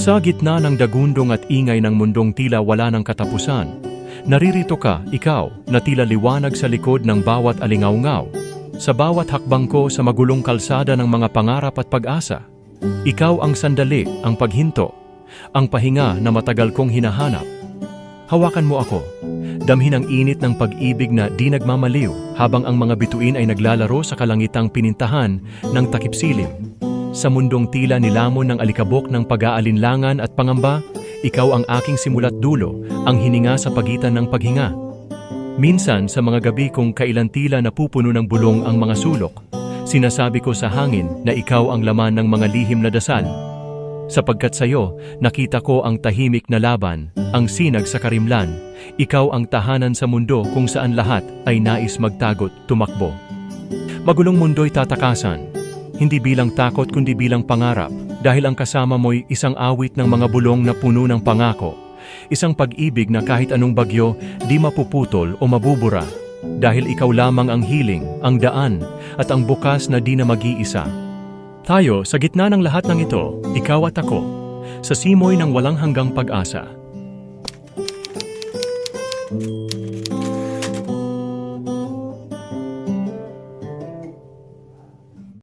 Sa gitna ng dagundong at ingay ng mundong tila wala ng katapusan, naririto ka, ikaw, na tila liwanag sa likod ng bawat alingaw-ngaw. Sa bawat hakbang ko sa magulong kalsada ng mga pangarap at pag-asa. Ikaw ang sandali, ang paghinto, ang pahinga na matagal kong hinahanap. Hawakan mo ako, damhin ang init ng pag-ibig na di nagmamaliw habang ang mga bituin ay naglalaro sa kalangitang pinintahan ng takipsilim. Sa mundong tila nilamon ng alikabok ng pag-aalinlangan at pangamba, ikaw ang aking simula't dulo, ang hininga sa pagitan ng paghinga. Minsan sa mga gabi kung kailan tila napupuno ng bulong ang mga sulok, sinasabi ko sa hangin na ikaw ang laman ng mga lihim na dasal. Sapagkat sa'yo, nakita ko ang tahimik na laban, ang sinag sa karimlan, ikaw ang tahanan sa mundo kung saan lahat ay nais magtago't tumakbo. Magulong mundo'y tatakasan, hindi bilang takot kundi bilang pangarap, dahil ang kasama mo'y isang awit ng mga bulong na puno ng pangako. Isang pag-ibig na kahit anong bagyo di mapuputol o mabubura, dahil ikaw lamang ang hiling, ang daan, at ang bukas na di na mag-iisa. Tayo, sa gitna ng lahat ng ito, ikaw at ako, sa simoy ng walang hanggang pag-asa.